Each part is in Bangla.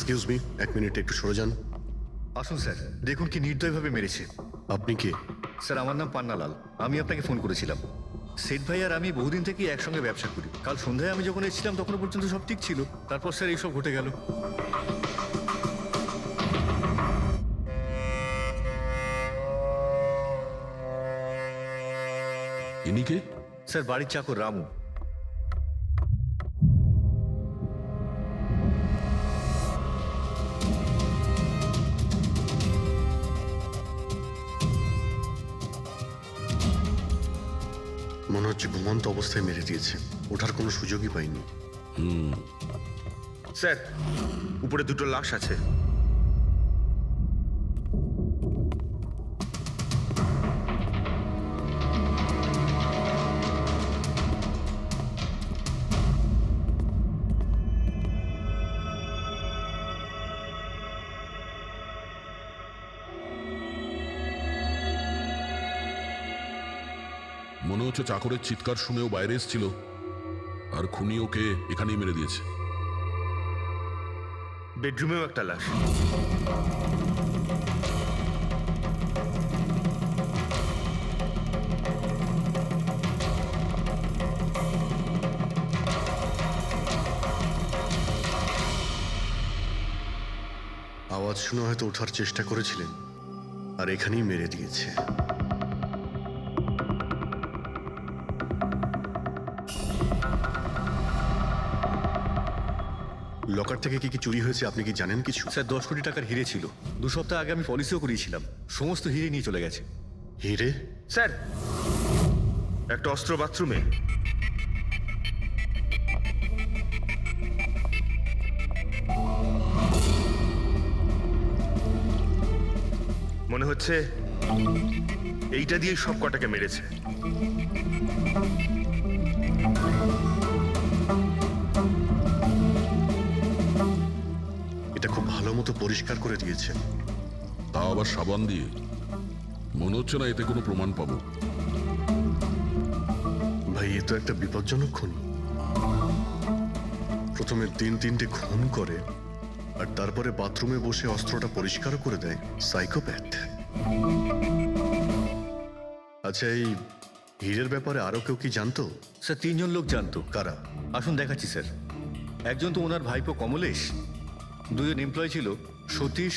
এক্সকিউজ মি, এক মিনিট একটু সরে যান। আসুন স্যার, দেখুন কি নির্দয়ভাবে মেরেছে। আপনি কে? স্যার, আমার নাম পান্নালাল। আমি আপনাকে ফোন করেছিলাম। সেঠ ভাই আর আমি বহুদিন থেকেই একসঙ্গে ব্যবসা করি। কাল সন্ধ্যায় আমি যখন এসেছিলাম তখনও পর্যন্ত সব ঠিক ছিল। তারপর স্যার এইসব ঘটে গেল। ইনি কে? স্যার, বাড়ির চাকর রামু। মনে হচ্ছে ঘুমন্ত অবস্থায় মেরে দিয়েছে, ওঠার কোনো সুযোগই পাইনি। স্যার, উপরে দুটো লাশ আছে। মনে হচ্ছে চাকরের চিৎকার শুনেও বাইরে এসেছিল আর খুনি ওকে এখানেই মেরে দিয়েছে। বেডরুমেও একটা লাশ। আওয়াজ শুনে হয়তো ওঠার চেষ্টা করেছিলেন, আর এখানেই মেরে দিয়েছে। লকার থেকে কি কি চুরি হয়েছে আপনি কি জানেন কিছু? স্যার, 10 কোটি টাকার হিরে ছিল। 2 সপ্তাহ আগে আমি পলিসিও করিয়েছিলাম। সমস্ত হিরে নিয়ে চলে গেছে। হিরে? স্যার, একটা অস্ত্র বাথরুমে। মনে হচ্ছে এইটা দিয়ে সব কটাকে মেরেছে। এটা খুব ভালো মতো পরিষ্কার করে দিয়েছে। তা আবার সাবান দিয়ে। মনে হচ্ছে না এতে কোনো প্রমাণ পাবো। ভাই, এ তো একটা বিপজ্জনক খুন। প্রথমে 3-3টে খুন করে আর তারপরে বাথরুমে বসে অস্ত্রটা পরিষ্কার করে দেয়। সাইকোপ্যাথ। আচ্ছা, এই হীরের ব্যাপারে আরো কেউ কি জানতো? স্যার, 3 জন লোক জানতো। কারা? আসুন দেখাচ্ছি স্যার। একজন তো ওনার ভাইপো কমলেশ। 2 জন এমপ্লয় ছিল, সতীশ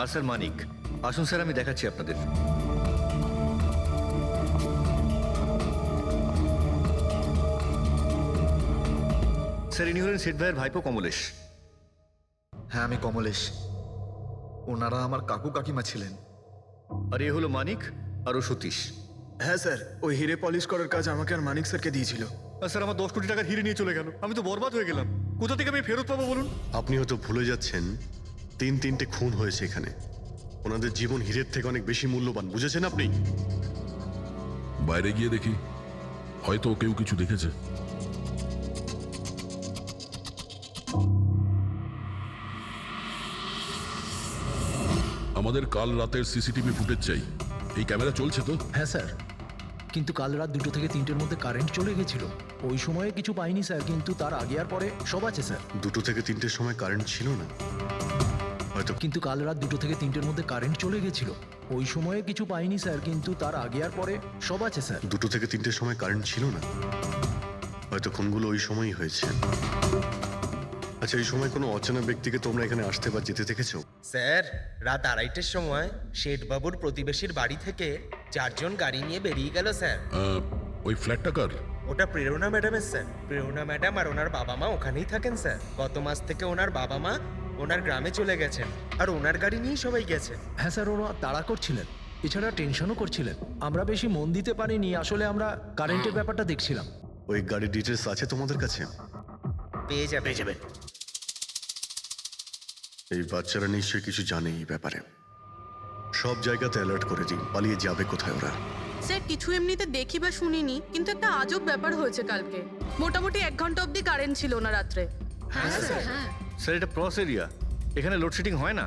আর স্যার মানিক। আসুন স্যার, আমি দেখাচ্ছি আপনাদের। স্যার, ইনি হলেন সেঠ ভাইয়ের ভাইপো কমলেশ। হ্যাঁ, আমি কমলেশ। ওনারা আমার কাকু কাকিমা ছিলেন। আর এ হলো মানিক আর ও সতীশ। হ্যাঁ স্যার, ওই হিরে পলিশ করার কাজ আমাকে আর মানিক স্যারকে দিয়েছিল। আর স্যার, আমার 10 কোটি টাকার হিরে নিয়ে চলে গেল। আমি তো বরবাদ হয়ে গেলাম। কোথা থেকে আমি ফেরত পাবো বলুন? আপনি হয়তো ভুলে যাচ্ছেন 3-3টে খুন হয়েছে এখানে। ওনাদের জীবন হীরের থেকে অনেক বেশি মূল্যবান, বুঝেছেন আপনি? বাইরে গিয়ে দেখি, হয়তো কেউ কিছু দেখেছে। আমাদের কাল রাতের সিসিটিভি ফুটেজ চাই। এই ক্যামেরা চলছে তো? হ্যাঁ স্যার, কিন্তু কাল রাত 2 থেকে 3টের মধ্যে কারেন্ট চলে গেছিল। ওই সময়ে কিছু পাইনি স্যার, কিন্তু তার আগে আর পরে সব আছে স্যার। 2 থেকে 3টের সময় কারেন্ট ছিল না হয়তো। কিন্তু কাল রাত 2 থেকে 3টের মধ্যে কারেন্ট চলে গেছিল। ওই সময়ে কিছু পাইনি স্যার, কিন্তু তার আগে আর পরে সব আছে স্যার। 2 থেকে 3টের সময় কারেন্ট ছিল না হয়তো, খুনগুলো ওই সময়ই হয়েছে। আচ্ছা, এই সময় কোনো অচেনা ব্যক্তিকে তোমরা এখানে আসতে বা যেতে দেখেছো? স্যার, রাত 2:30টার সময় শেঠবাবুর প্রতিবেশীর বাড়ি থেকে 4 জন গাড়ি নিয়ে বেরিয়ে গেল স্যার। ওই ফ্ল্যাটটা কার? ওটা প্রেরণা ম্যাডামের স্যার। প্রেরণা ম্যাডাম আর ওনার বাবা মা ওখানেই থাকেন স্যার। গত মাস থেকে ওনার বাবা মা ওনার গ্রামে চলে গেছেন আর ওনার গাড়ি নিয়েই সবাই গেছে। হ্যাঁ স্যার, ওরা তাড়া করছিলেন, এছাড়া টেনশনও করছিলেন। আমরা বেশি মন দিতে পারিনি, আসলে আমরা কারেন্টের ব্যাপারটা দেখছিলাম। ওই গাড়ির ডিটেলস আছে তোমাদের কাছে? পেয়ে যাবে। এই বাচ্চারা নিশ্চয়ই কিছু জানে এই ব্যাপারে। সব জায়গাতে অ্যালার্ট করে দিই, পালিয়ে যাবে কোথায় ওরা। স্যার, কিছু এমনিতে দেখি বা শুনিনি, কিন্তু একটা আজব ব্যাপার হয়েছে কালকে। মোটামুটি 1 ঘন্টা অবধি কারেন্ট ছিল না রাত্রে। হ্যাঁ স্যার, এটা প্রস এরিয়া, এখানে লোডশেডিং হয় না।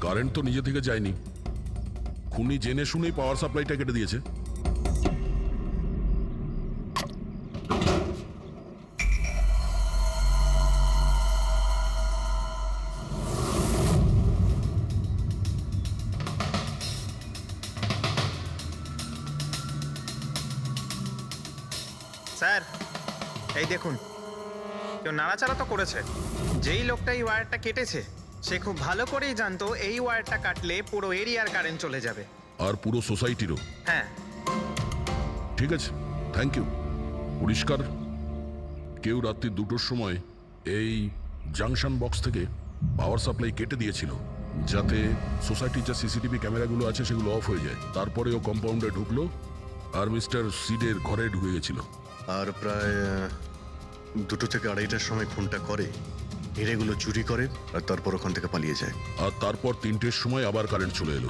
কারেন্ট তো নিজে থেকে যায়নি। খুনি জেনে শুনেই পাওয়ার সাপ্লাইটা কেটে দিয়েছে। স্যার এই দেখুন, কেউ নাড়াচাড়া তো করেছে। যেই লোকটা এই ওয়্যারটা কেটেছে সে খুব ভালো করেই জানতো এই ওয়্যারটা কাটলে পুরো এরিয়ার কারেন্ট চলে যাবে। আর পুরো সোসাইটিরও। হ্যাঁ, ঠিক আছে, থ্যাংক ইউ। পরিষ্কার, কেউ রাত্রি 2টোর সময় এই জাংশন বক্স থেকে পাওয়ার সাপ্লাই কেটে দিয়েছিল, যাতে সোসাইটির যে সিসিটিভি ক্যামেরাগুলো আছে সেগুলো অফ হয়ে যায়। তারপরে ও কম্পাউন্ডে ঢুকলো আর মিস্টার সিডের ঘরে ঢুকে গেছিল। আর প্রায় 2টো থেকে 2:30টার সময় খুনটা করে, হিরেগুলো চুরি করে আর তারপর ওখান থেকে পালিয়ে যায়। আর তারপর 3টের সময় আবার কারেন্ট চলে এলো।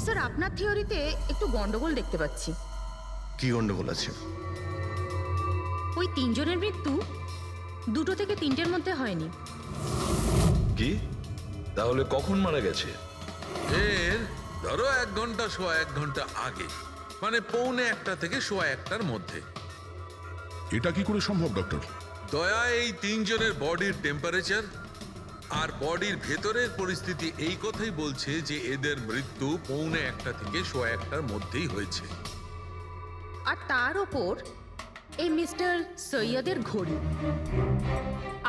স্যার, আপনার থিওরিতে একটু গন্ডগোল দেখতে পাচ্ছি। কি গন্ডগোল আছে? ওই 3 জনের মৃত্যু 2টো থেকে 3টের মধ্যে হয়নি। কি? তাহলে কখন মারা গেছে? এর ধরো 1 ঘন্টা সোয়া 1 ঘন্টা আগে, মানে 1:45 থেকে সোয়া 1টার মধ্যে। এটা কি করে সম্ভব ডক্টর? দয়া, এই 3 জনের বডির টেম্পারেচার আর বডির ভেতরের পরিস্থিতি এই কথাই বলছে যে এদের মৃত্যু 1:45 থেকে সোয়া 1টার মধ্যেই হয়েছে। আর তার ওপর এই মিস্টার সৈয়দের ঘড়ি।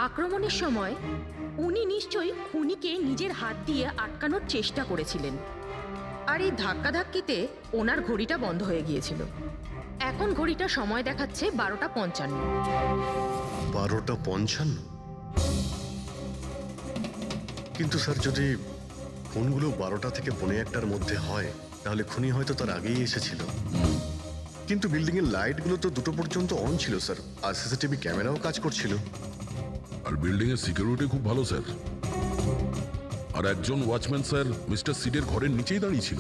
আক্রমণের সময় উনি নিশ্চয়ই খুনিকে নিজের হাত দিয়ে আটকানোর চেষ্টা করেছিলেন, আর এই ধাক্কাধাক্কিতে ওনার ঘড়িটা বন্ধ হয়ে গিয়েছিল। এখন ঘড়িটা সময় দেখাচ্ছে 12:55। 12:55? কিন্তু স্যার, যদি খুনগুলো 12টা থেকে 1:45টার মধ্যে হয় তাহলে খুনি হয়তো তার আগেই এসেছিল। কিন্তু বিল্ডিং এর লাইটগুলো তো 2টো পর্যন্ত অন ছিল স্যার, আর সিসিটিভি ক্যামেরাও কাজ করছিল। আর বিল্ডিং এর সিকিউরিটি খুব ভালো স্যার। আর একজন ওয়াচম্যান স্যার মিস্টার সিডের ঘরের নিচেই দাঁড়িয়ে ছিল।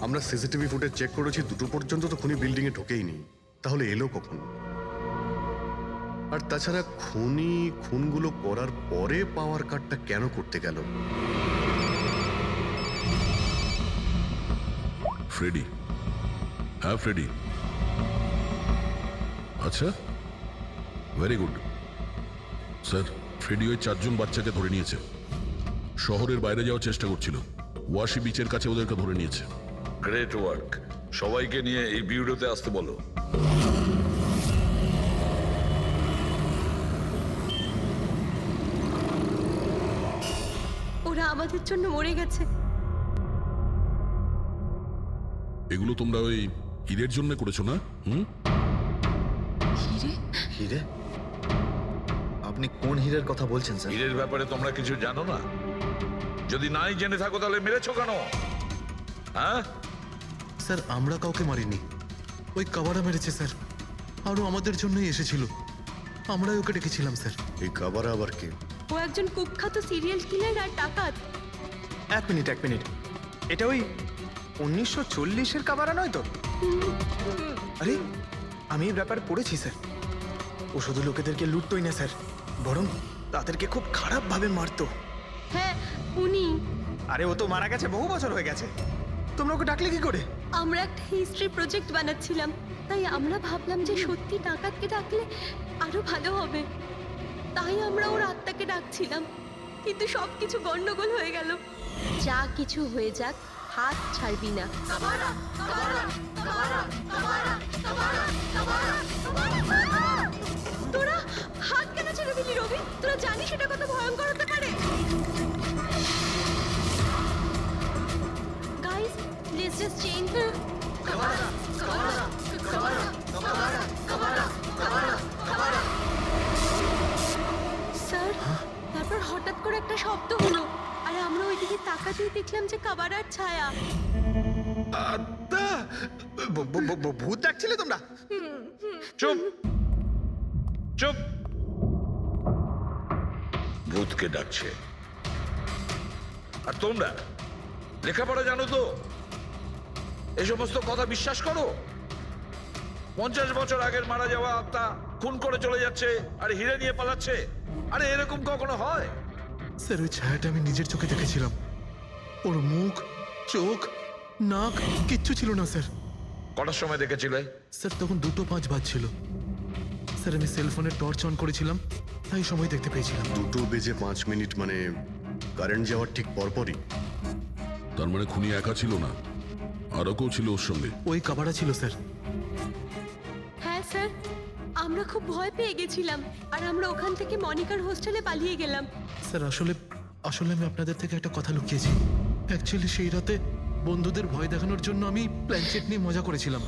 আমরা সিসিটিভি ফুটেজ চেক করেছি, 2টো পর্যন্ত তো খুনি বিল্ডিং এ ঢোকেইনি। তাহলে এলো কখন? আর তাছাড়া খুনি খুনগুলো করার পরে পাওয়ার কাটটা কেন করতে গেল? ফ্রেডি। হ্যাঁ, ফ্রেডি। আচ্ছা, ভেরি গুড স্যার। ফ্রেডি ওই 4 জন বাচ্চাকে ধরে নিয়েছে। শহরের বাইরে যাওয়ার চেষ্টা করছিল, ওয়াশি বিচের কাছে ওদেরকে ধরে নিয়েছে। Great work. সবাইকে নিয়ে এই বিউরোতে আসতে বলো। ওরা আমাদের জন্য মরে গেছে। এগুলো তোমরা ওই হিরের জন্য করেছো না? হিরে? হিরে? আপনি কোন হীরের কথা বলছেন স্যার? হীরের ব্যাপারে তোমরা কিছু জানো না? যদি নাই জেনে থাকো তাহলে মেরেছো কেন? হ্যাঁ স্যার, আমরা কাউকে মারিনি, ওই কাবারা মেরেছে স্যার। আরও আমাদের জন্যই এসেছিল, আমরাই ওকে ডেকেছিলাম স্যার। এই কাবারা আবার কে? ও একজন কুখ্যাত সিরিয়াল কিলার আর ডাকাত। এক মিনিট। এটা ওই 1940-এর কাবারা নয় তো? আরে, আমি এই ব্যাপারে পড়েছি স্যার। ও শুধু লোকেদেরকে লুটতোই না স্যার, বরং তাদেরকে খুব খারাপভাবে মারতো। হ্যাঁ, উনি। আরে, ও তো মারা গেছে, বহু বছর হয়ে গেছে। তোমরা ওকে ডাকলে কি করে? আমরা একটা হিস্ট্রি প্রজেক্ট বানাচ্ছিলাম, তাই আমরা ভাবলাম যে সত্যি ডাকাতকে ডাকলে আরো ভালো হবে। তাই আমরা ওর আত্মাকে ডাকছিলাম, কিন্তু সবকিছু গন্ডগোল হয়ে গেল। যা কিছু হয়ে যাক, হাত ছাড়বি না। তোরা হাত কেন ছেড়ে দিলি রবি? তোরা জানিস এটা কত ভয়ঙ্কর হতে পারে? Guys, let's just change the sir. তারপর হঠাৎ করে একটা শব্দ হলো, আর আমরা ওইদিকে তাকাতেই দেখলাম যে কাবারার ছায়া। ভূত ডাকছিলে তোমরা? চুপ চুপ। ভূতকে ডাকছে। আর তোমরা লেখাপড়া জানো তো? এই সমস্ত কথা বিশ্বাস করো? 50 বছর আগের মারা যাওয়া আত্মা খুন করে চলে যাচ্ছে আর হিরে নিয়ে পালাচ্ছে। আরে এরকম কখনো হয়? স্যার, ওই ছায়াটা আমি নিজের চোখে দেখেছিলাম। ওর মুখ, চোখ, নাক কিচ্ছু ছিল না স্যার। কটার সময় দেখেছিলে? স্যার, তখন 2:05 বাজছিল স্যার। আমি সেলফোনের টর্চ অন করেছিলাম, তাই সময় দেখতে পেয়েছিলাম। 2:05 মানে কারেন্ট যাওয়ার ঠিক পরপরই। তার মানে খুনি একা ছিল না, আরও কেউ ছিল ওর সঙ্গে। ওই কাবারা ছিল স্যার। হ্যাঁ স্যার, আমরা খুব ভয় পেয়ে গেছিলাম আর আমরা ওখান থেকে মনিকার হোস্টেলে পালিয়ে গেলাম। স্যার আসলে আসলে আমি আপনাদের থেকে একটা কথা লুকিয়েছি। অ্যাকচুয়ালি সেই রাতে বন্ধুদের ভয় দেখানোর জন্য আমি প্ল্যানচেট নিয়ে মজা করেছিলাম।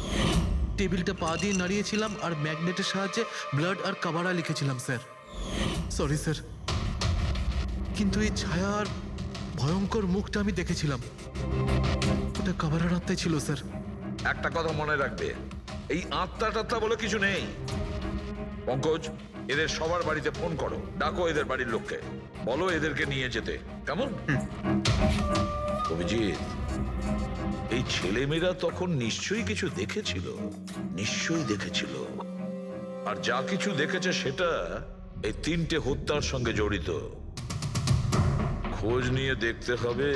টেবিলটা পা দিয়ে নাড়িয়েছিলাম আর ম্যাগনেটের সাহায্যে ব্লাড আর কাবারা লিখেছিলাম স্যার। সরি স্যার, কিন্তু এই ছায়ার ভয়ঙ্কর মুখটা আমি দেখেছিলাম, ওটা কাবারার আত্মাই ছিল স্যার। একটা কথা মনে রাখবে, এই আত্মা টাত্মা বলে কিছু নেই। পঙ্কজ, এদের সবার বাড়িতে ফোন করো, ডাকো এদের বাড়ির লোককে, বলো এদেরকে নিয়ে যেতে, কেমন? অভিজিৎ, এই ছেলেমেয়েরা তখন নিশ্চয়ই কিছু দেখেছিল, নিশ্চয়ই দেখেছিল। আর যা কিছু দেখেছে সেটা এই 3টে হত্যার সঙ্গে জড়িত। খোঁজ নিয়ে দেখতে হবে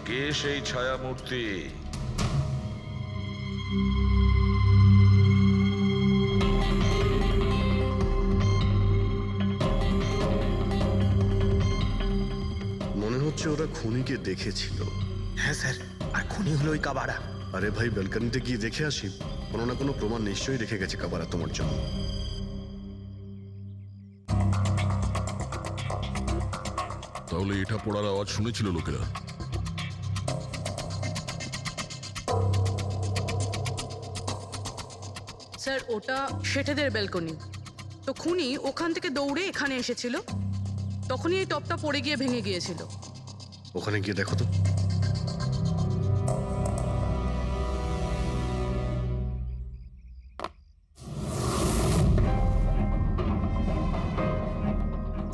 কে সেই ছায়ামূর্তি। মনে হচ্ছে ওরা খুনিকে দেখেছিল। হ্যাঁ স্যার, আর খুনি হলো ওই কাবারা। আরে ভাই, ব্যালকনিতে গিয়ে দেখে আসি, কোনো না কোনো প্রমাণ নিশ্চয়ই রেখে গেছে কাবারা তোমার জন্য। তাহলে এটা পড়ার আওয়াজ শুনেছিল লোকেরা। স্যার ওটা শেঠেদের ব্যালকনি, তো খুনি ওখান থেকে দৌড়ে এখানে এসেছিল, তখনই এই টপটা পড়ে গিয়ে ভেঙে গিয়েছিল। ওখানে গিয়ে দেখো তো।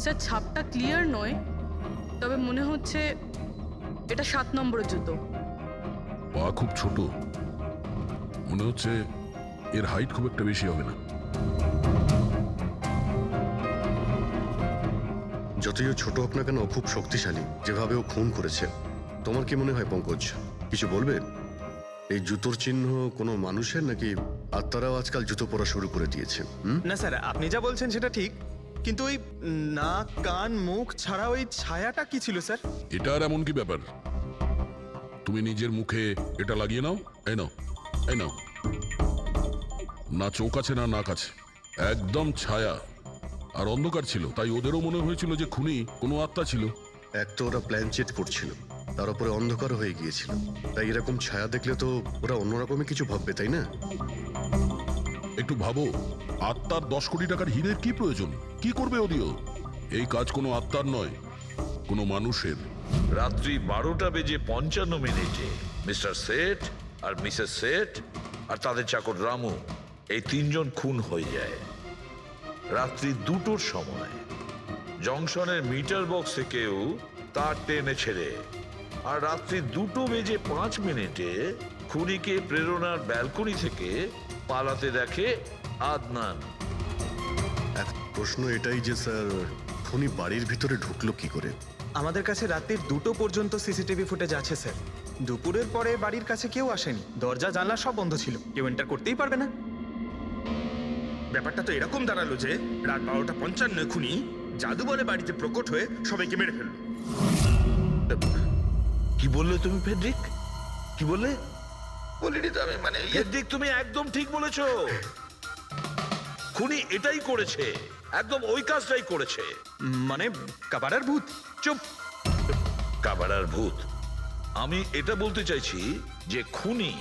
স্যার ছাপটা ক্লিয়ার নয়, তবে মনে হচ্ছে এটা 7 নম্বরের জুতো। পা খুব ছোট, মনে হচ্ছে এর হাইট খুব একটা বেশি হবে না। যতই ও ছোট হোক না কেন, ও খুব শক্তিশালী। যেভাবে ও খুন করেছে, তোমার কি মনে হয় পঙ্কজ? কিছু বলবে? এই জুতোর চিহ্ন কোনো মানুষের, নাকি আত্মারাও আজকাল জুতো পরা শুরু করে দিয়েছে? না স্যার, আপনি যা বলছেন সেটা ঠিক, কিন্তু ওই নাক, কান, মুখ ছাড়া ওই ছায়াটা কি ছিল স্যার? এটা আর এমন কি ব্যাপার? তুমি নিজের মুখে এটা লাগিয়ে নাও। এই নাও, এই নাও। না চোখ আছে না নাক আছে, একদম ছায়া। আর অন্ধকার ছিল, তাই ওদেরও মনে হয়েছিল যে খুনি কোনো আত্মা ছিল। এক তো ওরা প্ল্যান চেট করছিল, তার উপরে অন্ধকার হয়ে গিয়েছিল, তাই এরকম ছায়া দেখলে তো ওরা অন্যরকমই কিছু ভাববে, তাই না? একটু ভাবো, আত্মার 10 কোটি টাকার হীরের কি প্রয়োজন? কি করবে ওদিও? এই কাজ কোনো আত্মার নয়, কোনো মানুষের। রাত্রি 12:55 মিস্টার সেঠ আর মিসেস সেঠ আর তাদের চাকর রামু, এই 3 জন খুন হয়ে যায় রাত্রি 2টোর সময়। জংশনের মিটার বক্সে কেউ তার টেনে ছেড়ে, আর রাত্রি 2:05 খুনিকে প্রেরণার ব্যালকনি থেকে পালাতে দেখে আদনান। এক প্রশ্ন এটাই যে স্যার, খুনি বাড়ির ভিতরে ঢুকলো কি করে? আমাদের কাছে রাত্রির 2টো পর্যন্ত সিসিটিভি ফুটেজ আছে স্যার। দুপুরের পরে বাড়ির কাছে কেউ আসেনি, দরজা জানলা সব বন্ধ ছিল, কেউ এন্টার করতেই পারবে না। ব্যাপারটা তো এরকম দাঁড়ালো যে রাত 12:55 খুনি জাদু বলে বাড়িতে প্রকট হয়ে সবাইকে মেরে ফেললো। কি বললে তুমি ফেডরিক? কি বললে? বলিনি তো আমি, মানে ফেডরিক তুমি একদম ঠিক বলেছো। খুনি এটাই করেছে, একদম ওই কাজটাই করেছে। মানে কাবারার ভূত? চুপ, কাবারার ভূত। আমি এটা বলতে চাইছি যে খুনি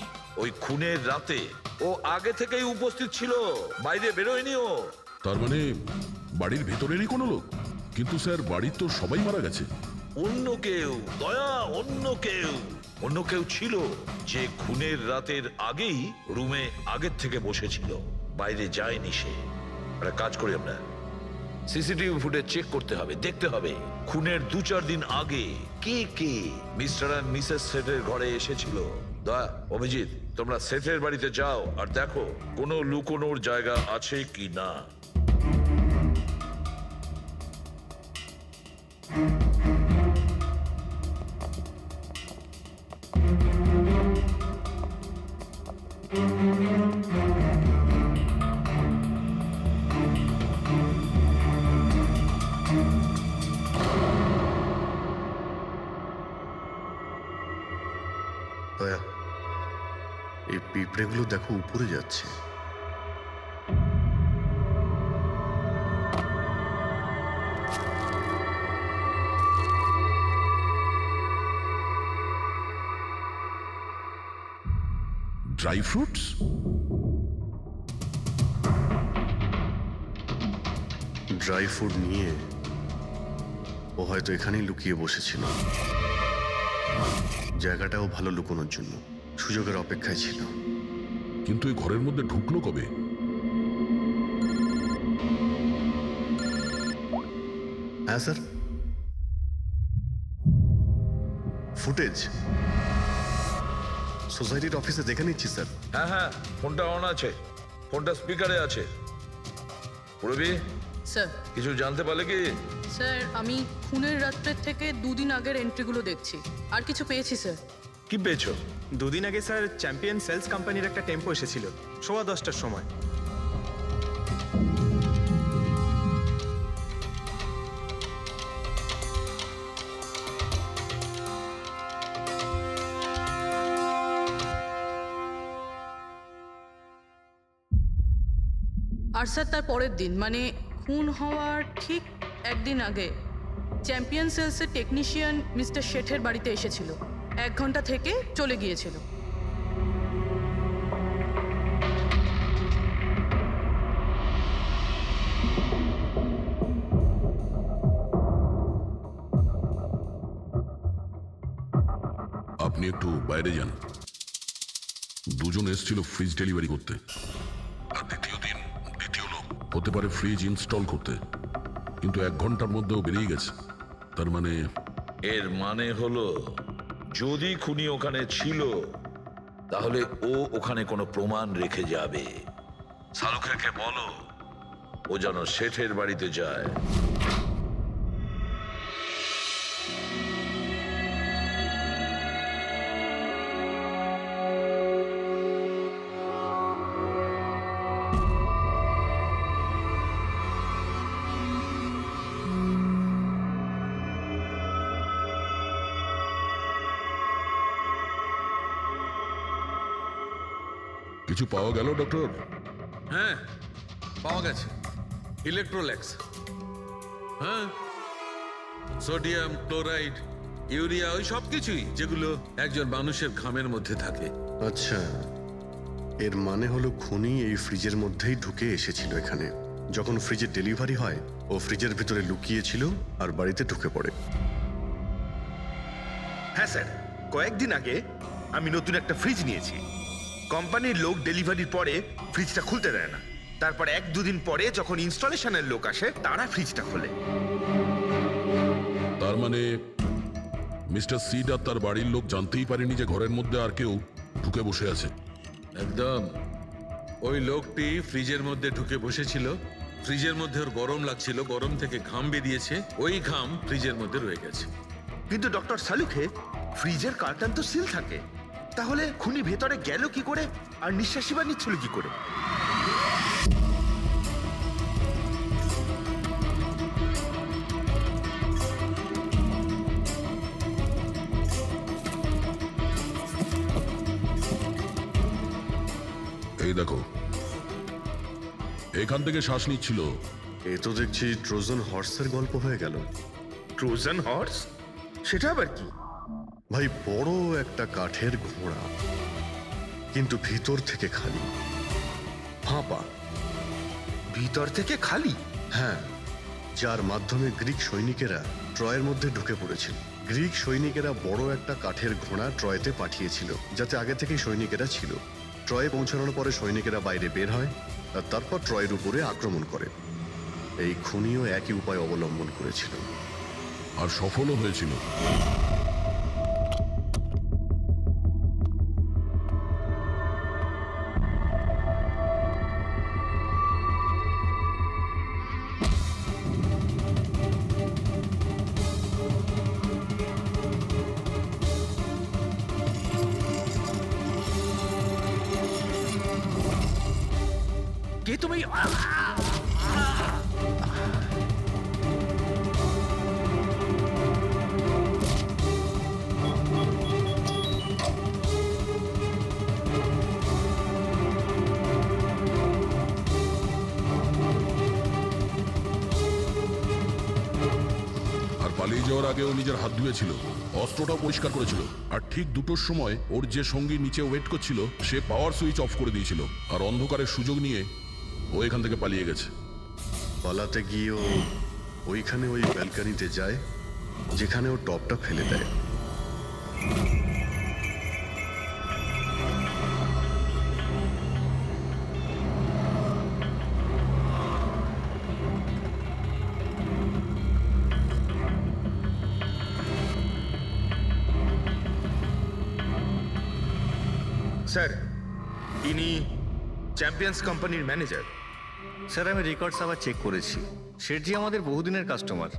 ওই খুনের রাতে ও আগে থেকেই উপস্থিত ছিল, বাইরে বেরোয়নি ও। তার মানে বাড়ির ভেতরেরই কোনো লোক? কিন্তু স্যার, বাড়ির তো সবাই মারা গেছে। অন্য কেউ, দয়া, অন্য কেউ ছিল যে খুনের রাতের আগেই রুমে আগের থেকে বসেছিল, বাইরে যায়নি সে। একটা কাজ করি আমরা, সিসিটিভি ফুটেজ চেক করতে হবে, দেখতে হবে খুনের 2-4 দিন আগে কে কে মিস্টার আর মিসেস সেটের ঘরে এসেছিল। দয়া, অভিজিৎ, তোমরা সেটের বাড়িতে যাও আর দেখো কোনো লুকোনোর জায়গা আছে কি না। পিঁপড়েগুলো দেখো উপরে যাচ্ছে। Dry fruits? ড্রাই ফ্রুট নিয়ে ও হয়তো এখানেই লুকিয়ে বসেছিল। জায়গাটাও ভালো লুকোনোর জন্য সুযোগের অপেক্ষায় ছিল। কিন্তু এই ঘরের মধ্যে ঢুকলো কবে? হ্যাঁ স্যার, ফুটেজ সোসাইটির অফিসে দেখে নিচ্ছি স্যার। হ্যাঁ হ্যাঁ, ফোনটা অন আছে, ফোনটা স্পিকারে আছে। পূরবী, স্যার কিছু জানতে পারলে কি? স্যার আমি খুনের রাত্রের থেকে 2 দিন আগের এন্ট্রিগুলো দেখছি, আর কিছু পেয়েছি স্যার। কি পেয়েছো? 2 দিন আগে স্যার চ্যাম্পিয়ন সেলস কোম্পানির একটা টেম্পো এসেছিল 10:15টার সময়। আর স্যার তার পরের দিন মানে খুন হওয়ার ঠিক একদিন আগে চ্যাম্পিয়ন সেলসের টেকনিশিয়ান মিস্টার শেঠের বাড়িতে এসেছিল, 1 ঘন্টা থেকে চলে গিয়েছিল। আপনি একটু বাইরে যান। দুজন এসেছিল ফ্রিজ ডেলিভারি করতে, আর দ্বিতীয় দিন দ্বিতীয় লোক হতে পারে ফ্রিজ ইনস্টল করতে, কিন্তু 1 ঘন্টার মধ্যেও বেরিয়ে গেছে। তার মানে এর মানে হলো যদি খুনি ওখানে ছিল তাহলে ও ওখানে কোনো প্রমাণ রেখে যাবে। শালুখাকে বলো ও যেন শেঠের বাড়িতে যায়। কিছু পাওয়া গেল ডক্টর? হ্যাঁ, পাওয়া গেছে ইলেকট্রোল্যাক্স। হ্যাঁ, সোডিয়াম ক্লোরাইড, ইউরিয়া, ওই সব কিছুই যেগুলো একজন মানুষের ঘামের মধ্যে থাকে। আচ্ছা, এর মানে হলো খুনি এই ফ্রিজের মধ্যেই ঢুকে এসেছিল এখানে। যখন ফ্রিজের ডেলিভারি হয় ও ফ্রিজের ভিতরে লুকিয়ে ছিল আর বাড়িতে ঢুকে পড়ে। হ্যাঁ স্যার, কয়েকদিন আগে আমি নতুন একটা ফ্রিজ নিয়েছি। কোম্পানির লোক ডেলিভারির পরে ফ্রিজটা খুলতে দেয় না। তারপর 1-2 দিন পরে যখন ইনস্টলেশনের লোক আসে তারা ফ্রিজটা খোলে। তার মানে মিস্টার সিড আর তার বাড়ির লোক জানতেই পারেনি যে ঘরের মধ্যে আর কেউ ঢুকে বসে আছে। একদম, ওই লোকটি ফ্রিজের মধ্যে ঢুকে বসেছিল, ফ্রিজের মধ্যে ওর গরম লাগছিল, গরম থেকে ঘাম বেরিয়েছে, ওই ঘাম ফ্রিজের মধ্যে রয়ে গেছে। কিন্তু ডক্টর সালুখে ফ্রিজের কার্টন তো সিল থাকে, তাহলে খুনি ভেতরে গেল কি করে আর নিঃশ্বাসই বা নিচ্ছিল কি করে? এই দেখো, এখান থেকে শ্বাস নিচ্ছিল। এ তো দেখছি ট্রোজান হর্সের গল্প হয়ে গেল। Trojan horse? সেটা আবার কি? ভাই, বড় একটা কাঠের ঘোড়া, কিন্তু ভিতর থেকে খালি, ফাঁপা। ভিতর থেকে খালি? হ্যাঁ, যার মাধ্যমে গ্রিক সৈনিকেরা ট্রয়ের মধ্যে ঢুকে পড়েছিল। গ্রিক সৈনিকেরা বড় একটা কাঠের ঘোড়া ট্রয়েতে পাঠিয়েছিল, যাতে আগে থেকেই সৈনিকেরা ছিল। ট্রয়ে পৌঁছানোর পরে সৈনিকেরা বাইরে বের হয় আর তারপর ট্রয়ের উপরে আক্রমণ করে। এই খুনিও একই উপায় অবলম্বন করেছিল আর সফলও হয়েছিল। কে তুমি? পালিয়ে যাওয়ার আগে ও নিজের হাত ধুয়েছিল, অস্ত্রটাও পরিষ্কার করেছিল, আর ঠিক 2টোর সময় ওর যে সঙ্গী নিচে ওয়েট করছিল সে পাওয়ার সুইচ অফ করে দিয়েছিল, আর অন্ধকারের সুযোগ নিয়ে ও এখান থেকে পালিয়ে গেছে। পালাতে গিয়ে ও ওইখানে ওই ব্যালকানিতে যায় যেখানে ও টপটা ফেলে দেয়। স্যার, ইনি চ্যাম্পিয়ন্স কোম্পানির ম্যানেজার। স্যার আমি রেকর্ডস আবার চেক করেছি, শেঠজি আমাদের বহুদিনের কাস্টমার।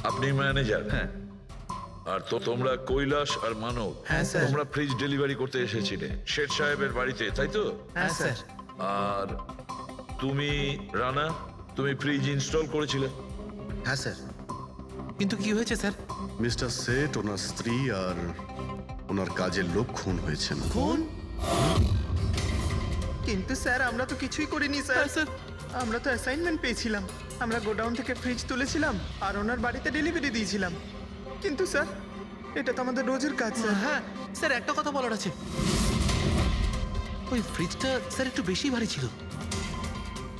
আপনি ম্যানেজার? হ্যাঁ। আর তো তোমরা কৈলাস আর মানব, হ্যাঁ, স্যার। তোমরা ফ্রিজ ডেলিভারি করতে এসেছিলে শেঠ সাহেবের বাড়িতে, তাই তো? হ্যাঁ স্যার। আর তুমি রানা, তুমি ফ্রিজ ইনস্টল করেছিলে? হ্যাঁ স্যার। কিন্তু কি হয়েছে স্যার? মিস্টার সেট, ওনার স্ত্রী আর ওনার কাজের লোক খুন হয়েছেন। খুন? কিন্তু স্যার আমরা তো কিছুই করিনি স্যার। স্যার আমরা তো অ্যাসাইনমেন্ট পেয়েছিলাম, আমরা গোডাউন থেকে ফ্রিজ তুলেছিলাম আর ওনার বাড়িতে ডেলিভারি দিয়েছিলাম। কিন্তু স্যার এটা তো আমাদের রোজের কাজ স্যার। হ্যাঁ স্যার, একটা কথা বলার আছে। ওই ফ্রিজটা স্যার একটু বেশি ভারী ছিল,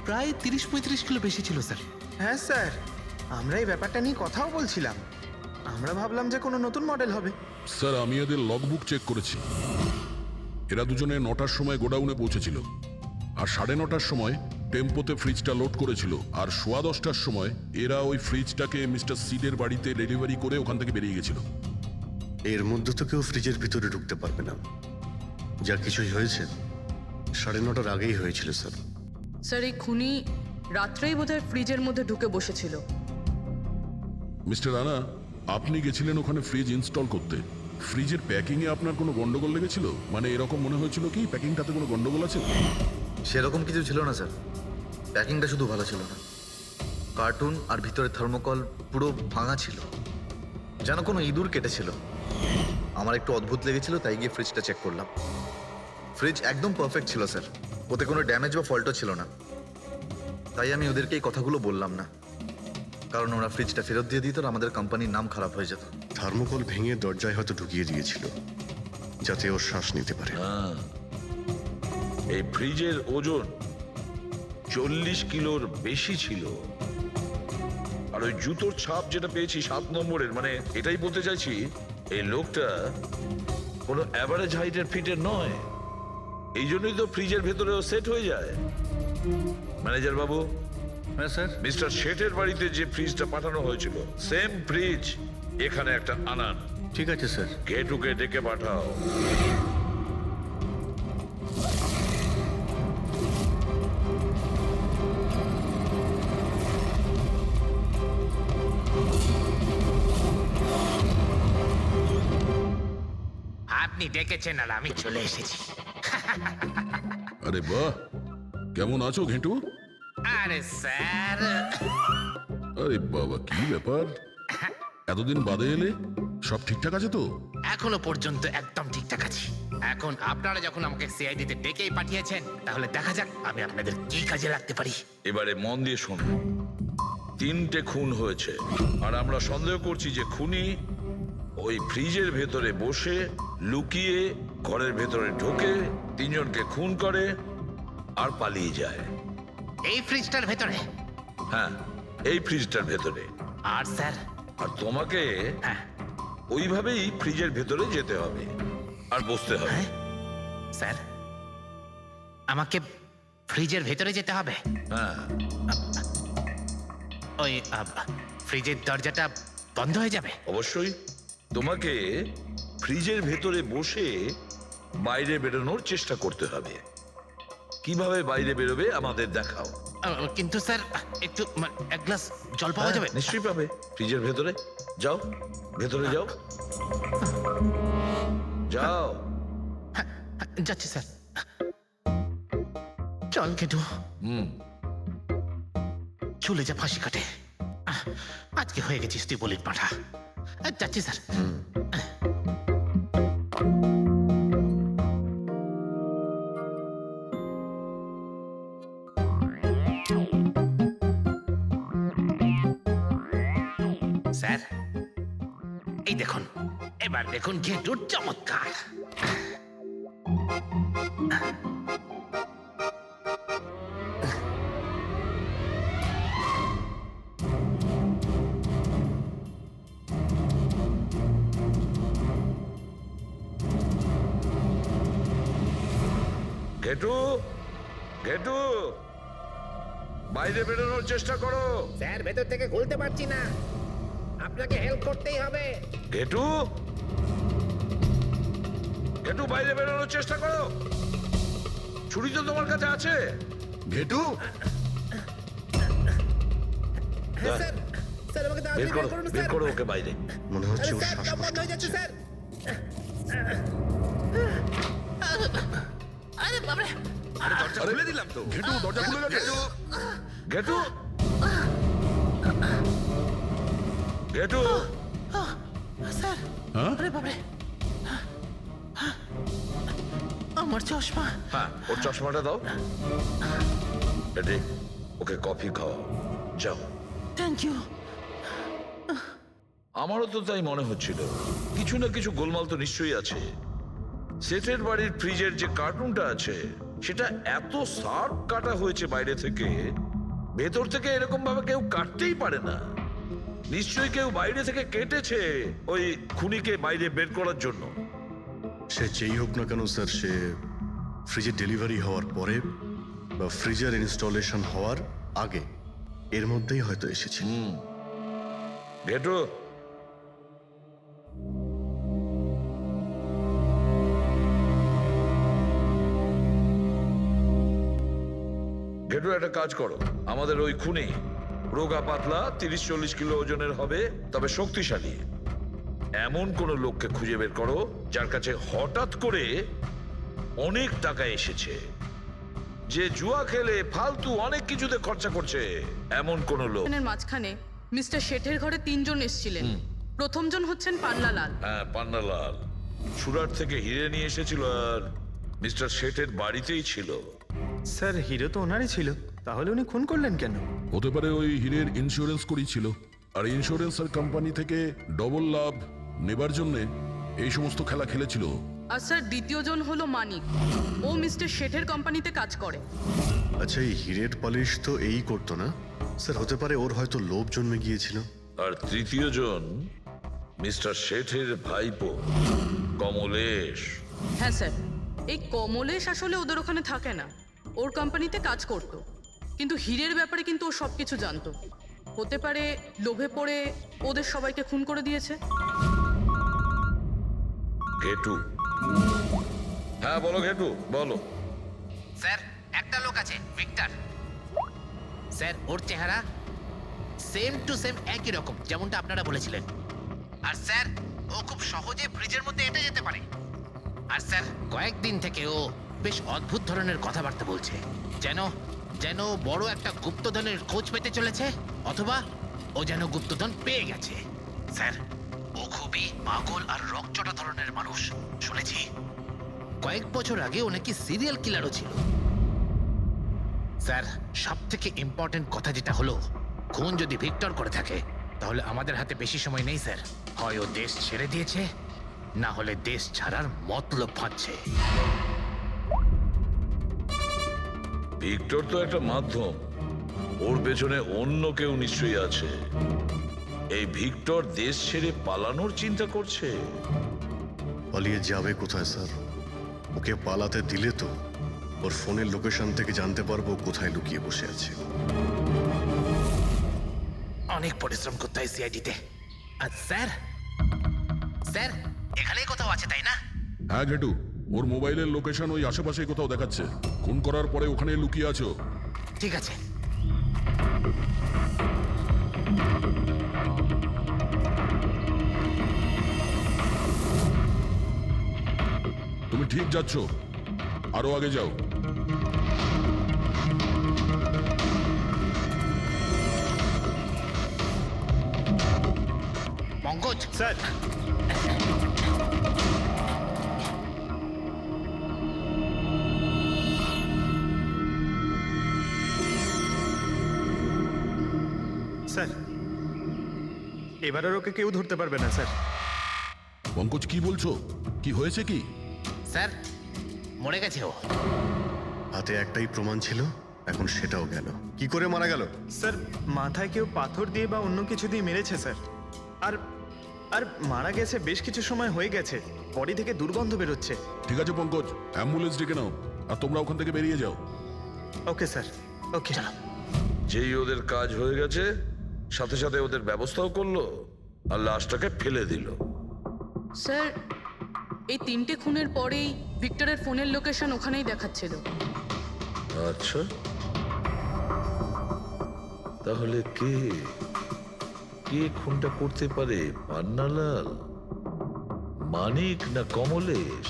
প্রায় 30-35 কিলো বেশি ছিল স্যার। হ্যাঁ স্যার, আমরা এই ব্যাপারটা নিয়ে কথাও বলছিলাম। আমরা ভাবলাম যে কোনো নতুন মডেল হবে। স্যার আমি এদের লগবুক চেক করেছি, এরা দুজনে 9টার সময় গোডাউনে পৌঁছেছিল, আর 9:30টার সময় টেম্পোতে ফ্রিজটা লোড করেছিল, আর 10:15টার সময় এরা ওই ফ্রিজটাকে মিস্টার সিডের বাড়িতে ডেলিভারি করে ওখান থেকে বেরিয়ে গেছিল। এর মধ্যে তো কেউ ফ্রিজের ভিতরে ঢুকতে পারবে না। যা কিছুই হয়েছে 9:30টার আগেই হয়েছিল স্যার। স্যার এই খুনি রাত্রেই বোধহয় ফ্রিজের মধ্যে ঢুকে বসেছিল। মিস্টার রানা, আপনি গেছিলেন ওখানে ফ্রিজ ইনস্টল করতে, ফ্রিজের প্যাকিংয়ে আপনার কোনো গন্ডগোল লেগেছিল? মানে এরকম মনে হয়েছিল কি প্যাকিংটাতে কোনো গন্ডগোল আছে? সেরকম কিছু ছিল না স্যার, প্যাকিংটা শুধু ভালো ছিল না, কার্টুন আর ভিতরে থার্মোকল পুরো ভাঙা ছিল, যেন কোনো ইঁদুর কেটেছিল। আমার একটু অদ্ভুত লেগেছিল, তাই গিয়ে ফ্রিজটা চেক করলাম। ফ্রিজ একদম পারফেক্ট ছিল স্যার, ওতে কোনো ড্যামেজ বা ফল্টও ছিল না। তাই আমি ওদেরকে এই কথাগুলো বললাম না, কারণ ওরা ফ্রিজটা ফেরত দিয়ে দিত আর আমাদের কোম্পানির নাম খারাপ হয়ে যেত। থার্মোকল ভেঙে দরজায় হয়তো ঢুকিয়ে দিয়েছিল যাতে ওর শ্বাস নিতে পারে। এই ফ্রিজের ওজন 40 কিলোর বেশি ছিল। আর ওই জুতোর ছাপ যেটা পেয়েছি 7 নম্বরের, মানে এটাই বলতে চাইছি এই লোকটা কোনো অ্যাভারেজ হাইটের ফিটের নয়। এই জন্যই তো ফ্রিজের ভেতরেও সেট হয়ে যায়। ম্যানেজার বাবু, হ্যাঁ স্যার। মিস্টার শেঠের বাড়িতে যে ফ্রিজটা পাঠানো হয়েছিল সেম ফ্রিজ এখানে একটা আনান। ঠিক আছে স্যার। গেটুকে ডেকে পাঠাও। আপনি ডেকেছেন আর আমি চলে এসেছি। আরে বাহ, কেমন আছো ঘেঁটু? আরে স্যার, আরে বাবা, কি ব্যাপার, এতদিন বাদে এলে? সব ঠিকঠাক আছে তো? এখনো পর্যন্ত একদম ঠিকঠাক আছি। এখন আপনারা যখন আমাকে সিআইডিতে ডেকেই পাঠিয়েছেন, তাহলে দেখা যাক আমি আপনাদের কি কাজে লাগতে পারি। এবারে মন দিয়ে শুনুন। 3টে খুন হয়েছে, আর আমরা সন্দেহ করছি যে খুনি ওই ফ্রিজের ভেতরে বসে লুকিয়ে ঘরের ভেতরে ঢোকে, 3জনকে খুন করে আর পালিয়ে যায়। এই ফ্রিজটার ভেতরে? হ্যাঁ, এই ফ্রিজটার ভেতরে। আর স্যার? আর তোমাকে হ্যাঁ। ওইভাবেই ফ্রিজের ভেতরে যেতে হবে আর বসতে হবে। স্যার, আমাকে ফ্রিজের ভেতরে যেতে হবে? হ্যাঁ। ওই ফ্রিজের দরজাটা বন্ধ হয়ে যাবে? অবশ্যই। তোমাকে ফ্রিজের ভেতরে বসে বাইরে বেরোনোর চেষ্টা করতে হবে। কিভাবে বাইরে বেরোবে আমাদের দেখাও। কিন্তু স্যার, একটু এক গ্লাস জল পাওয়া যাবে? নিশ্চয়ই পাবে। ফ্রিজের ভেতরে যাও, ভেতরে যাও, যাও। যাচ্ছি স্যার। চল কেটু, চলে যা ফাঁসি কাটে। আজকে হয়ে গেছিস তুই বলির পাঠা। যাচ্ছি স্যার। স্যার এই দেখুন, এবার দেখুন ঘেটুর চমৎকার। ঘেটু, ঘেটু, বাইরে বেরোনোর চেষ্টা করো। স্যার ভেতর থেকে খুলতে পারছি না, আপনাকে হেল্প করতেই হবে। ঘেটু, ঘেটু, বাইরে বেরোনোর চেষ্টা করো। ছুরি তো তোমার কাছে আছে। ঘেটু স্যার স্যার আমাকে বের করো, বের করো ওকে বাইরে। মনে হচ্ছে ওর শ্বাসকষ্ট হচ্ছে। স্যার দরজা খুলে দিলাম তো। ঘেটু দরজা খুলে গেছে। ঘেটু, ঘেটু, হ্যাঁ আমার চশমা। হ্যাঁ ওর চশমাটা দাও। এডি, ওকে কফি খাওয়াও, যাও। Thank you. আমারও তো তাই মনে হচ্ছিল, কিছু না কিছু গোলমাল তো নিশ্চয়ই আছে। সেটের বাড়ির ফ্রিজের যে কার্টুনটা আছে সেটা এত শার্প কাটা হয়েছে বাইরে থেকে, ভেতর থেকে এরকম ভাবে কেউ কাটতেই পারে না। নিশ্চয়ই কেউ বাইরে থেকে কেটেছে ওই খুনিকে বাইরে বের করার জন্য। সে যেই হোক না কেন স্যার, সে ফ্রিজের ডেলিভারি হওয়ার পরে বা ফ্রিজার ইনস্টলেশন হওয়ার আগে এর মধ্যেই হয়তো এসেছে। ঘেটু, ঘেটু একটা কাজ করো, আমাদের ওই খুনি রোগা পাতলা 30-40 কিলো ওজনের হবে, তবে শক্তিশালী এমন কোন লোককে খুঁজে বের করো যার কাছে হঠাৎ করে অনেক টাকা এসেছে, যে জুয়া খেলে ফালতু অনেক কিছুতে খরচা করছে, এমন কোন লোক। এর মাঝখানে মিস্টার শেঠের ঘরে 3 জন এসেছিলেন। প্রথমজন হচ্ছেন পান্নালাল। হ্যাঁ পান্নালাল সুরাট থেকে হিরে নিয়ে এসেছিল আর মিস্টার শেঠের বাড়িতেই ছিল। স্যার হিরো তো ওনারই ছিল, তাহলে উনি খুন করলেন কেন? হতে পারে ওই হীরের ইন্স্যুরেন্স করেছিল, আর ইন্স্যুরেন্সের কোম্পানি থেকে ডবল লাভ নেবার জন্য এই সমস্ত খেলা খেলেছিল। আর স্যার দ্বিতীয়জন হলো মানিক, ও মিস্টার শেঠের কোম্পানিতে কাজ করে। আচ্ছা, এই হিরের পলিশ তো এই করতো না স্যার? হতে পারে ওর হয়তো লোভ জন্মে গিয়েছিল। আর তৃতীয় জন মিস্টার শেঠের ভাইপো কমলেশ। হ্যাঁ স্যার, এই কমলেশ আসলে ওদের ওখানে থাকে না, ওর কোম্পানিতে কাজ করত, কিন্তু হীরের ব্যাপারে কিন্তু ও সবকিছু জানতো। হতে পারে লোভে পড়ে ওদের সবাইকে খুন করে দিয়েছে। ঘেটু, হ্যাঁ বলো ঘেটু, বলো। স্যার একটা লোক আছে ভিক্টর, স্যার ওর চেহারা সেম টু সেম একই রকম যেমনটা আপনারা বলেছিলেন। আর স্যার ও খুব সহজে ফ্রিজের মধ্যে এঁটে যেতে পারে। আর স্যার কয়েকদিন থেকে ও বেশ অদ্ভুত ধরনের কথাবার্তা বলছে, যেন যেন বড় একটা গুপ্তধনের খোঁজ পেতে চলেছে, অথবা ও যেন গুপ্তধন পেয়ে গেছে। স্যার ও খুবই পাগল আর রকচটা ধরনের মানুষ। শুনেছি কয়েক বছর আগে ও নাকি সিরিয়াল কিলারও ছিল। স্যার সব থেকে ইম্পর্টেন্ট কথা যেটা হলো, খুন যদি ভিক্টর করে থাকে তাহলে আমাদের হাতে বেশি সময় নেই স্যার। হয় ও দেশ ছেড়ে দিয়েছে, না হলে দেশ ছাড়ার মতলব ভাবছে। ভিক্টর তো একটা মাধ্যম, ওর পেছনে অন্য কেউ নিশ্চয়ই আছে। এই ভিক্টর দেশ ছেড়ে পালানোর চিন্তা করছে। পালিয়ে যাবে কোথায় স্যার? ওকে পালাতে দিলে তো ওর ফোনের লোকেশন থেকে জানতে পারবো কোথায় লুকিয়ে বসে আছে। অনেক পরিশ্রম করতে হয় সিআইডিতে। আর স্যার স্যার এখানেই কোথাও আছে তাই না? হ্যাঁ ঘেটু, ওর মোবাইলের লোকেশন ওই আশেপাশে কোথাও দেখাচ্ছে। খুন করার পরে ওখানে লুকিয়ে আছো। ঠিক আছে। তুমি ঠিক যাচ্ছ, আরো আগে যাও। পঙ্কজ স্যার স্যার এবার আর ওকে কেউ ধরতে পারবে না স্যার। পঙ্কজ কি বলছো? কি হয়েছে কি? স্যার মরে গেছে ও। হাতে একটাই প্রমাণ ছিল, এখন সেটাও গেল। কি করে মারা গেল? স্যার মাথায় কেউ পাথর দিয়ে বা অন্য কিছু দিয়ে মেরেছে স্যার। আর আর মারা গেছে বেশ কিছু সময় হয়ে গেছে, বডি থেকে দুর্গন্ধ বেরোচ্ছে। ঠিক আছে পঙ্কজ, অ্যাম্বুলেন্স ডেকে নাও আর তোমরা ওখান থেকে বেরিয়ে যাও। ওকে স্যার, ওকে। যেই ওদের কাজ হয়ে গেছে সাথে সাথে ওদের ব্যবস্থাও করলো আর লাশটাকে ফেলে দিল। স্যার এই 3টে খুনের পরেই ভিক্টরের ফোনের লোকেশন ওখানেই দেখাচ্ছিল। আচ্ছা, তাহলে কে কে খুনটা করতে পারে? পান্নালাল, মানিক না কমলেশ?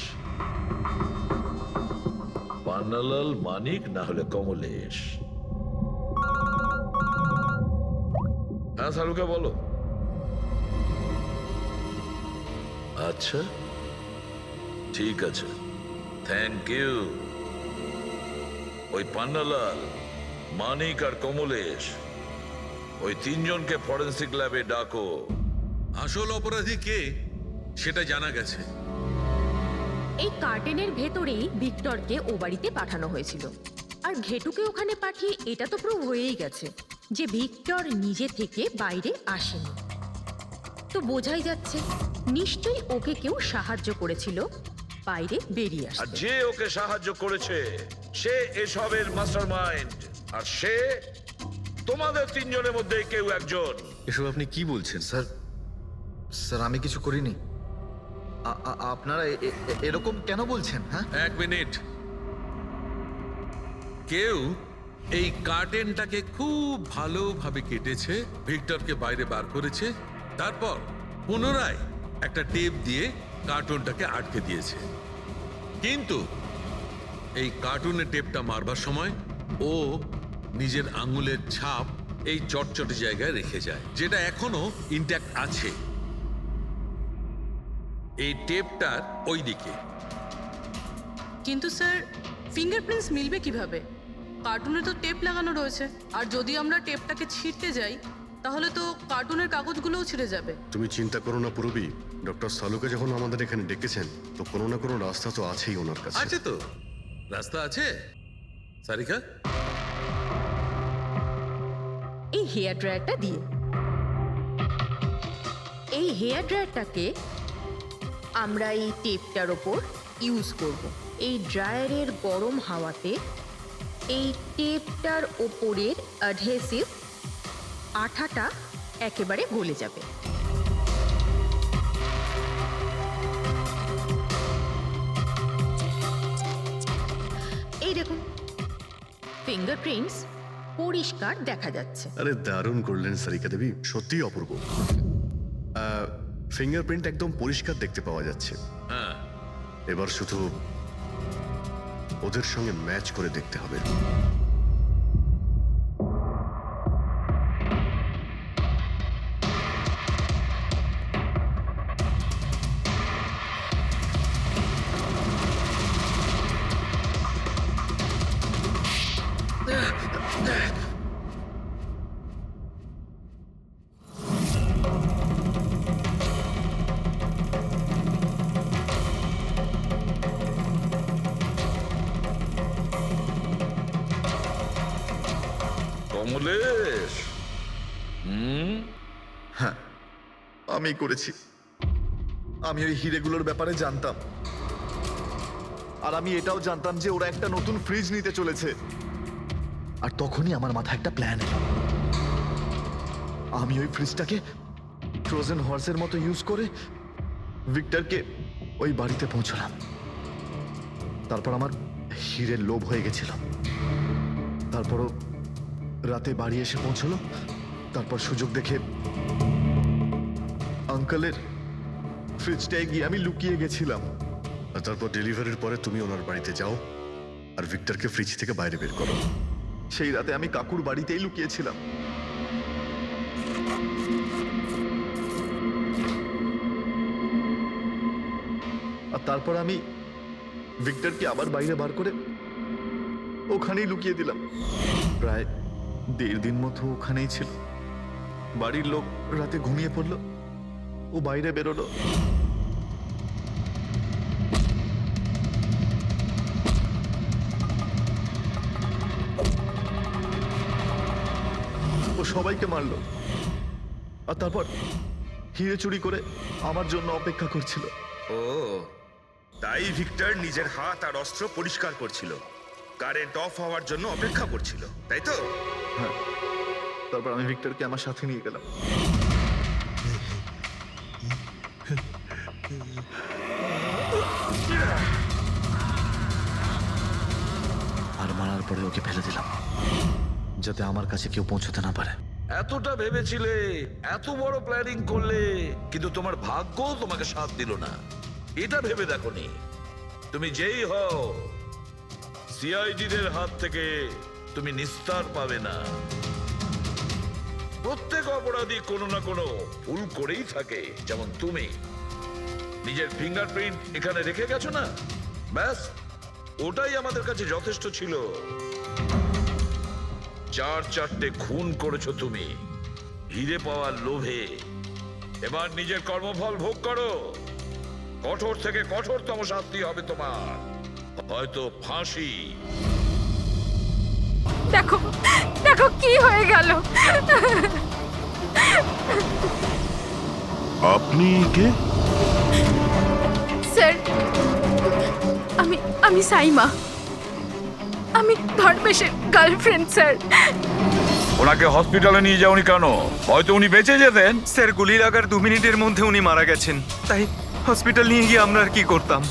পান্নালাল, মানিক না হলে কমলেশ। হ্যাঁ সালুকা বলো। আচ্ছা ঠিক আছে, থ্যাংক ইউ। ওই পান্নালাল, মানিক আর কমলেশ, ওই 3 জনকে ফরেন্সিক ল্যাবে ডাকো। আসল অপরাধী কে সেটা জানা গেছে। এই কার্টেনের ভেতরেই ভিক্টরকে ও বাড়িতে পাঠানো হয়েছিল। আর ঘেটুকে ওখানে পাঠিয়ে এটা তো প্রুভ হয়েই গেছে যে ভিক্টর নিজে থেকে বাইরে আসেনি। তো বোঝাই যাচ্ছে নিশ্চয়ই ওকে কেউ সাহায্য করেছিল বাইরে বেরিয়ে আর আসতে। যে ওকে সাহায্য করেছে সে এসবের মাস্টারমাইন্ড, আর সে তোমাদের 3 জনের মধ্যে কেউ একজন। এসব আপনি কি বলছেন? স্যার স্যার আমি কিছু করিনি। আপনারা এরকম কেন বলছেন? হ্যাঁ 1 মিনিট। কেউ এই কার্টেনটাকে খুব ভালোভাবে কেটেছে, ভিক্টরকে বাইরে বার করেছে, তারপর পুনরায় একটা টেপ দিয়ে কার্টুনটাকে আটকে দিয়েছে। কিন্তু এই কার্টুনের টেপটা মারবার সময় ও নিজের আঙুলের ছাপ এই চটচটে জায়গায় রেখে যায়, যেটা এখনো ইনট্যাক্ট আছে। এই টেপটার ওই দিকে। কিন্তু স্যার ফিঙ্গারপ্রিন্টস মিলবে কিভাবে? কার্টুনে তো টেপ লাগানো রয়েছে, আর যদি আমরা টেপটাকে ছিঁড়তে যাই তাহলে তো কার্টুনের কাগজগুলোও ছিঁড়ে যাবে। তুমি চিন্তা করো না পুরবি, ডক্টর সালুকে যখন আমাদের এখানে ডেকেছেন তো কোনো না কোনো রাস্তা তো আছেই ওনার কাছে। আছে তো, রাস্তা আছে। সারিকা, এই হেয়ার ড্রায়ারটা দিয়ে, এই হেয়ার ড্রায়ারটাকে আমরা এই টেপটার ওপর ইউজ করব। এই ড্রায়ারের গরম হাওয়াতে এই টেপটার ওপরের অ্যাডহেসিভ আঠাটা একেবারে গলে যাবে। এই দেখুন, ফিঙ্গারপ্রিন্টস পরিষ্কার দেখা যাচ্ছে। আরে দারুণ করলেন সারিকা দেবী, সত্যিই অপূর্ব। ফিঙ্গারপ্রিন্ট একদম পরিষ্কার দেখতে পাওয়া যাচ্ছে। হ্যাঁ, এবার শুধু ওদের সঙ্গে ম্যাচ করে দেখতে হবে। কমলেশ, হ্যাঁ আমি করেছি। আমি ওই হিরেগুলোর ব্যাপারে জানতাম, আর আমি এটাও জানতাম যে ওরা একটা নতুন ফ্রিজ নিতে চলেছে। আর তখনই আমার মাথায় একটা প্ল্যান এলো। আমি ওই ফ্রিজটাকে ফ্রোজেন হর্সের মতো ইউজ করে ভিক্টরকে ওই বাড়িতে পৌঁছলাম। তারপর আমার হিরের লোভ হয়ে গেছিল। তারপরও রাতে বাড়ি এসে পৌঁছলো। তারপর সুযোগ দেখে আঙ্কেলের ফ্রিজটায় গিয়ে আমি লুকিয়ে গেছিলাম। আর তারপর ডেলিভারির পরে তুমি ওনার বাড়িতে যাও আর ভিক্টরকে ফ্রিজ থেকে বাইরে বের করো। সেই রাতে আমি কাকুর বাড়িতেই লুকিয়েছিলাম। আর তারপর আমি ভিক্টরকে আবার বাইরে বার করে ওখানেই লুকিয়ে দিলাম। প্রায় 1.5 দিন মতো ওখানেই ছিল। বাড়ির লোক রাতে ঘুমিয়ে পড়লো, ও বাইরে বেরোলো। ও সবাইকে মারলো, আর তারপর হিরে চুরি করে আমার জন্য অপেক্ষা করছিল। ও তাই ভিক্টর নিজের হাত আর অস্ত্র পরিষ্কার করছিল, কারেন্ট অফ হওয়ার জন্য অপেক্ষা করছিল, তাই তো? হ্যাঁ, তারপর আমি ভিক্টরকে আমার সাথে নিয়ে গেলাম। আর মারার পরে ওকে ফেলে দিলাম, যাতে আমার কাছে কেউ পৌঁছতে না পারে। এতটা ভেবেছিলে, এত বড় প্ল্যানিং করলে, কিন্তু তোমার ভাগ্য তোমাকে সাথ দিল না। এটা ভেবে দেখোনি তুমি যেই হও, সিআইডিদের হাত থেকে তুমি নিস্তার পাবে না। প্রত্যেক অপরাধী কোনো না কোনো ভুল করেই থাকে, যেমন তুমি নিজের ফিঙ্গারপ্রিন্ট এখানে রেখে গেছো না, ব্যাস ওটাই আমাদের কাছে যথেষ্ট ছিল। 4-4টে খুন করেছো তুমি হিরে পাওয়ার লোভে। এবার নিজের কর্মফল ভোগ করো। কঠোর থেকে কঠোরতম শাস্তি হবে তোমার, হয়তো ফাঁসি। দেখো দেখো কি হয়ে গেল। আপনি কে? স্যার, আমি সাইমা, আমি ধর্মেশের গার্লফ্রেন্ড স্যার। ওনাকে হসপিটালে নিয়ে যাওনি কেন? হয়তো উনি বেঁচে যেতেন। স্যার, গুলি লাগার 2 মিনিটের মধ্যে উনি মারা গেছেন, তাই হসপিটাল নিয়ে গিয়ে আমরা আর কি করতাম।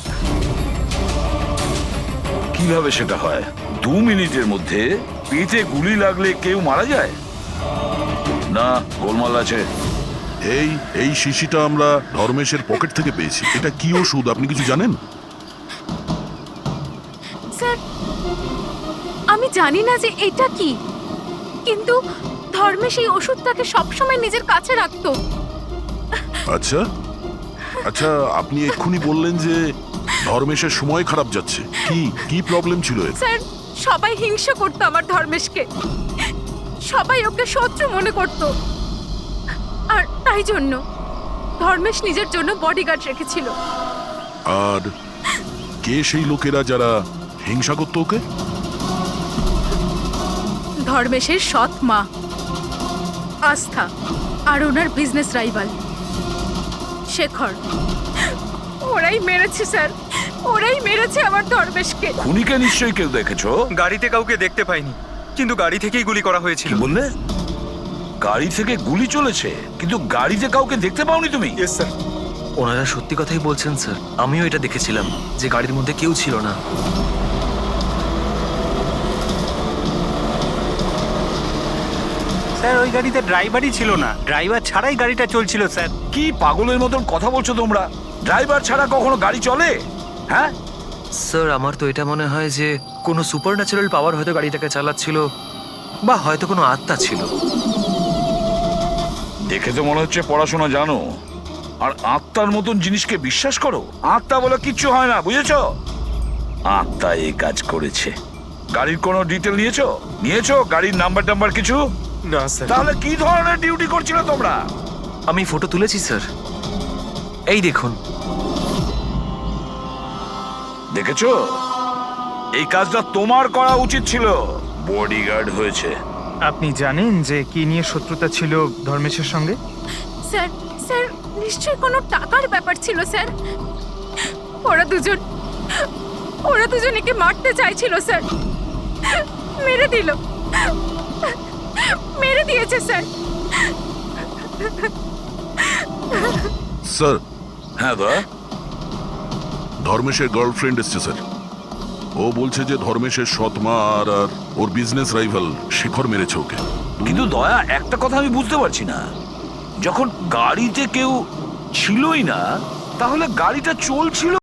কিভাবে সেটা হয়? 2 মিনিটের মধ্যে পেটে গুলি লাগলে কেউ মারা যায় না? গোলমাল আছে। এই শিশিটা আমরা ধর্মেশের পকেট থেকে পেয়েছি। এটা কি ওষুধ আপনি কিছু জানেন? স্যার, আমি জানি না যে এটা কি, কিন্তু ধর্মেশ এই ওষুধটাকে সবসময় নিজের কাছে রাখতো। আচ্ছা আচ্ছা, আপনি এক্ষুনি বললেন যে ধর্মেশের সময় খারাপ যাচ্ছে। কি প্রবলেম ছিল এর? স্যার, সবাই হিংসা করতো আমার ধর্মেশকে, সবাই ওকে শত্রু মনে করত, আর তাই জন্য ধর্মেশ নিজের জন্য বডিগার্ড রেখেছিল। আর কে সেই লোকেরা যারা হিংসা করতো ওকে? ধর্মেশের সৎ মা আস্থা আর ওনার বিজনেস রাইভাল শেখর। ওরাই মেরেছে স্যার, ওরাই মেরেছে আমার ধর্মেশকে। খুনিকে নিশ্চয়ই কেউ দেখেছো? গাড়িতে কাউকে দেখতে পাইনি, কিন্তু গাড়ি থেকেই গুলি করা হয়েছিল। কি বললে? গাড়ি থেকে গুলি চলেছে, কিন্তু গাড়িতে কাউকে দেখতে পাওনি তুমি? Yes sir. ওনারা সত্যি কথাই বলছেন স্যার, আমিও এটা দেখেছিলাম যে গাড়ির মধ্যে কেউ ছিল না। স্যার, ওই গাড়িতে ড্রাইভারই ছিল না, ড্রাইভার ছাড়াই গাড়িটা চলছিল স্যার। কি পাগলের মতন কথা বলছো তোমরা? ড্রাইভার ছাড়া কখনো গাড়ি চলে? হ্যাঁ স্যার, আমার তো এটা মনে হয় যে কোনো সুপার ন্যাচারাল পাওয়ার হয়তো গাড়িটাকে চালাচ্ছিল, বা হয়তো কোনো আত্মা ছিল। দেখে তো মনে হচ্ছে পড়াশোনা জানো, আর আত্মার মতন জিনিসকে বিশ্বাস করো? আত্মা বলে কিচ্ছু হয় না, বুঝেছো? আত্মা এই কাজ করেছে। গাড়ির কোনো ডিটেল নিয়েছো? গাড়ির নাম্বার কিছু? না স্যার। তাহলে কি ধরনের ডিউটি করছিলে তোমরা? আমি ফটো তুলেছি স্যার, এই দেখুন। দেখেছো, এই কাজটা তোমার করা উচিত ছিল। বডিগার্ড হয়েছে। আপনি জানেন যে কি নিয়ে শত্রুতা ছিল ধর্মেশের সঙ্গে? স্যার, স্যার নিশ্চয়ই কোনো টাকার ব্যাপার ছিল স্যার। ওরা দুজন একে মারতে চাইছিল স্যার, মেরে দিয়েছে স্যার। স্যার, হ্যাঁ দা, ধর্মেশের গার্লফ্রেন্ড এসছে স্যার। ও বলছে যে ধর্মেশের সৎ মা আর ওর বিজনেস রাইভাল শেখর মেরেছে ওকে। কিন্তু দয়া, একটা কথা আমি বুঝতে পারছি না, যখন গাড়িতে কেউ ছিলই না, তাহলে গাড়িটা চলছিল